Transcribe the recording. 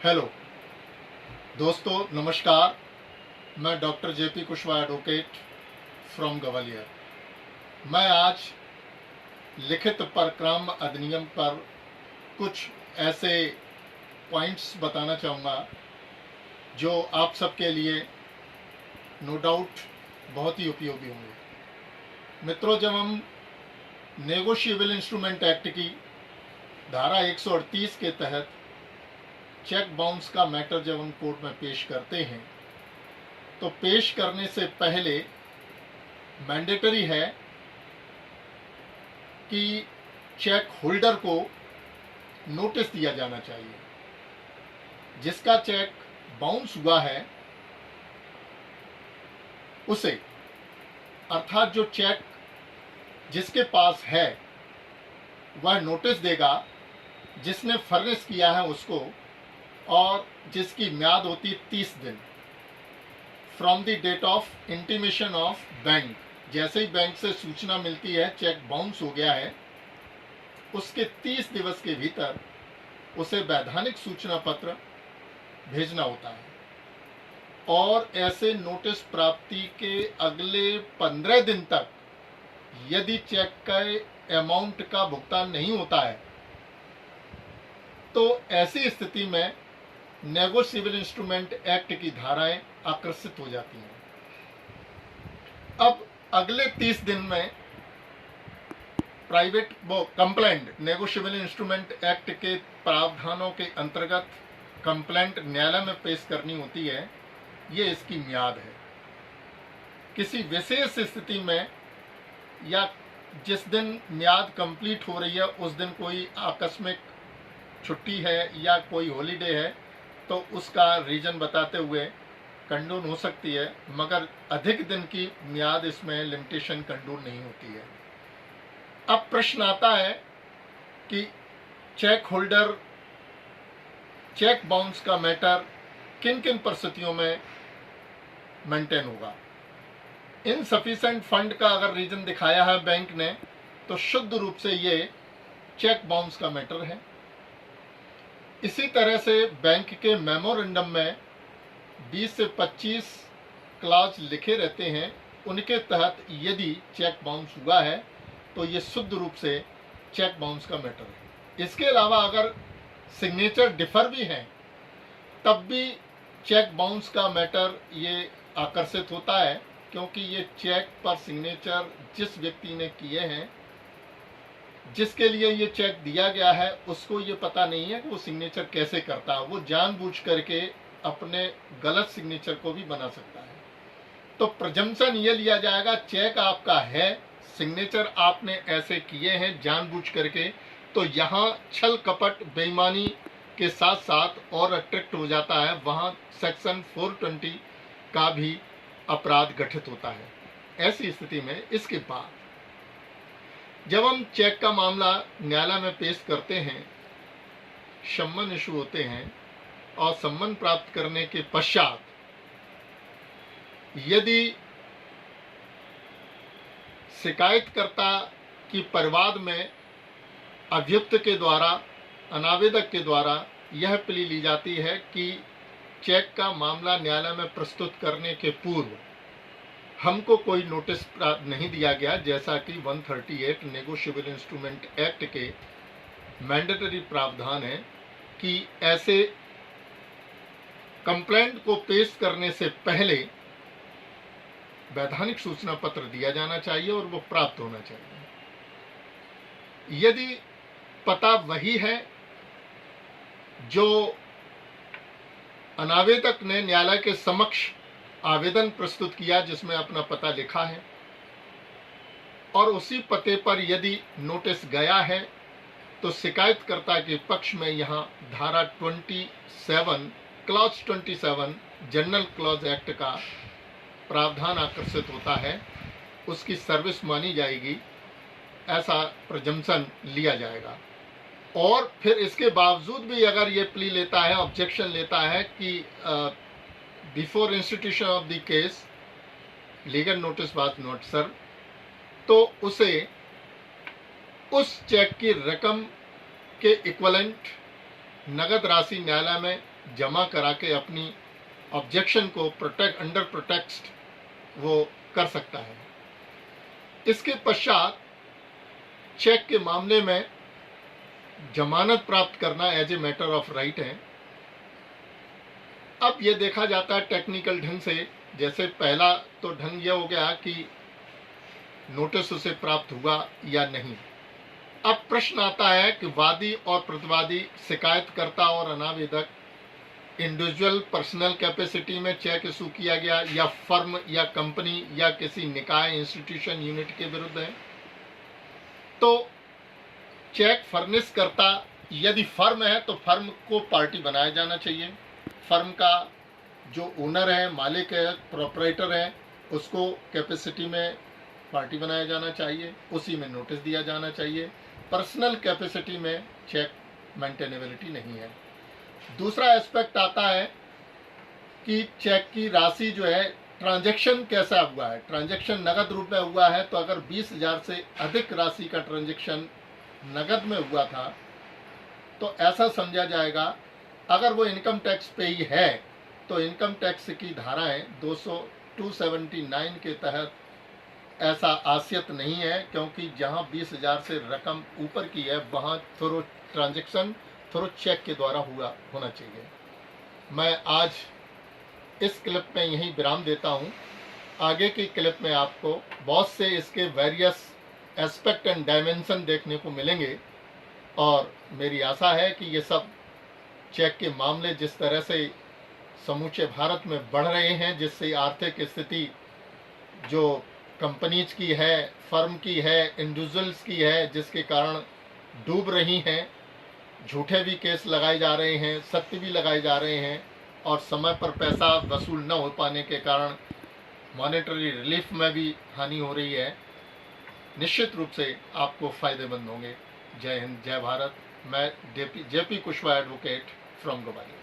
Hello दोस्तों, नमस्कार। मैं doctor JP Kushwaha advocate from Gwalior. मैं आज लिखित परक्राम अधिनियम पर कुछ ऐसे पॉइंट्स बताना चाहूँगा जो आप सबके लिए नो डाउट बहुत ही उपयोगी होंगे। मित्रों, जब हम नेगोशिएबल इंस्ट्रूमेंट एक्ट की धारा 138 के तहत चेक बाउंस का मैटर जब हम कोर्ट में पेश करते हैं तो पेश करने से पहले मैंडेटरी है कि चेक होल्डर को नोटिस दिया जाना चाहिए। जिसका चेक बाउंस हुआ है उसे, अर्थात जो चेक जिसके पास है वह नोटिस देगा जिसने फर्निश किया है उसको, और जिसकी म्याद होती 30 दिन from the date of intimation of bank. जैसे ही बैंक से सूचना मिलती है चेक बाउंस हो गया है, उसके 30 दिवस के भीतर उसे वैधानिक सूचना पत्र भेजना होता है। और ऐसे नोटिस प्राप्ति के अगले 15 दिन तक यदि चेक के अमाउंट का भुगतान नहीं होता है तो ऐसी स्थिति में नेगोशिएबल इंस्ट्रूमेंट एक्ट की धाराएं आकर्षित हो जाती हैं। अब अगले 30 दिन में private complaint negotiable instrument act के प्रावधानों के अंतर्गत कंप्लेंट न्यायालय में पेश करनी होती है। ये इसकी म्याद है। किसी विशेष स्थिति में या जिस दिन म्याद कंप्लीट हो रही है उस दिन कोई आकस्मिक छुट्टी है या कोई हॉलीडे है तो उसका रीजन बताते हुए कंडून हो सकती है, मगर अधिक दिन की म्याद इसमें लिमिटेशन कंडून नहीं होती है। अब प्रश्न आता है कि चेक होल्डर चेक बाउंस का मैटर किन किन परिस्थितियों में मेंटेन होगा। इनसफिशिएंट फंड का अगर रीजन दिखाया है बैंक ने तो शुद्ध रूप से ये चेक बाउंस का मैटर है। इसी तरह से बैंक के मेमोरेंडम में 20 से 25 क्लॉज लिखे रहते हैं, उनके तहत यदि चेक बाउंस हुआ है तो ये शुद्ध रूप से चेक बाउंस का मैटर है। इसके अलावा अगर सिग्नेचर डिफर भी हैं तब भी चेक बाउंस का मैटर ये आकर्षित होता है, क्योंकि ये चेक पर सिग्नेचर जिस व्यक्ति ने किए हैं, जिसके लिए ये चेक दिया गया है, उसको ये पता नहीं है कि वो सिग्नेचर कैसे करता है। वो जानबूझ करके अपने गलत सिग्नेचर को भी बना सकता है। तो प्रजम्पशन ये लिया जाएगा चेक आपका है, सिग्नेचर आपने ऐसे किए हैं जानबूझ करके, तो यहाँ छल कपट बेईमानी के साथ साथ और अट्रैक्ट हो जाता है, वहाँ सेक्शन 420 का भी अपराध गठित होता है। ऐसी स्थिति में इसके बाद जब हम चेक का मामला न्यायालय में पेश करते हैं, सम्मन इशू होते हैं और सम्मन प्राप्त करने के पश्चात यदि शिकायतकर्ता की परिवाद में अभियुक्त के द्वारा, अनावेदक के द्वारा यह प्ली ली जाती है कि चेक का मामला न्यायालय में प्रस्तुत करने के पूर्व हमको कोई नोटिस नहीं दिया गया, जैसा कि 138 नेगोशिएबल इंस्ट्रूमेंट एक्ट के मैंडेटरी प्रावधान है कि ऐसे कंप्लेंट को पेश करने से पहले वैधानिक सूचना पत्र दिया जाना चाहिए और वो प्राप्त होना चाहिए। यदि पता वही है जो अनावेदक ने न्यायालय के समक्ष आवेदन प्रस्तुत किया जिसमें अपना पता लिखा है, और उसी पते पर यदि नोटिस गया है तो शिकायतकर्ता के पक्ष में यहाँ धारा 27 क्लॉज 27 जनरल क्लॉज एक्ट का प्रावधान आकर्षित होता है, उसकी सर्विस मानी जाएगी, ऐसा प्रजम्पशन लिया जाएगा। और फिर इसके बावजूद भी अगर ये प्ली लेता है, ऑब्जेक्शन लेता है कि before institution of the case legal notice was not serve, तो उसे उस चेक की रकम के इक्वलेंट नगद राशि न्यायालय में जमा करा के अपनी ऑब्जेक्शन को अंडर प्रोटेक्स्ट वो कर सकता है। इसके पश्चात चेक के मामले में जमानत प्राप्त करना as a matter of right है। अब ये देखा जाता है टेक्निकल ढंग से, जैसे पहला तो ढंग यह हो गया कि नोटिस उसे प्राप्त हुआ या नहीं। अब प्रश्न आता है कि वादी और प्रतिवादी, शिकायतकर्ता और अनावेदक इंडिविजुअल पर्सनल कैपेसिटी में चेक इशू किया गया या फर्म या कंपनी या किसी निकाय, इंस्टीट्यूशन, यूनिट के विरुद्ध है। तो चेक फर्निश करता यदि फर्म है तो फर्म को पार्टी बनाया जाना चाहिए। फर्म का जो ओनर है, मालिक है, प्रोपराइटर है, उसको कैपेसिटी में पार्टी बनाया जाना चाहिए, उसी में नोटिस दिया जाना चाहिए। पर्सनल कैपेसिटी में चेक मेंटेनेबिलिटी नहीं है। दूसरा एस्पेक्ट आता है कि चेक की राशि जो है, ट्रांजैक्शन कैसा हुआ है। ट्रांजैक्शन नगद रूप में हुआ है तो अगर 20,000 से अधिक राशि का ट्रांजैक्शन नगद में हुआ था तो ऐसा समझा जाएगा। अगर वो इनकम टैक्स पे ही है तो इनकम टैक्स की धाराएं 279 के तहत ऐसा आसियत नहीं है, क्योंकि जहां 20,000 से रकम ऊपर की है वहां थ्रू ट्रांजैक्शन थ्रू चेक के द्वारा होना चाहिए। मैं आज इस क्लिप में यहीं विराम देता हूं। आगे की क्लिप में आपको बहुत से इसके वेरियस एस्पेक्ट एंड डायमेंशन देखने को मिलेंगे और मेरी आशा है कि ये सब चेक के मामले जिस तरह से समूचे भारत में बढ़ रहे हैं, जिससे आर्थिक स्थिति जो कंपनीज की है, फर्म की है, इंडिविजुअल्स की है, जिसके कारण डूब रही हैं, झूठे भी केस लगाए जा रहे हैं, सत्य भी लगाए जा रहे हैं और समय पर पैसा वसूल न हो पाने के कारण मॉनेटरी रिलीफ में भी हानि हो रही है, निश्चित रूप से आपको फायदेमंद होंगे। जय हिंद, जय भारत। मैं JP Kushwaha advocate from Gwalior.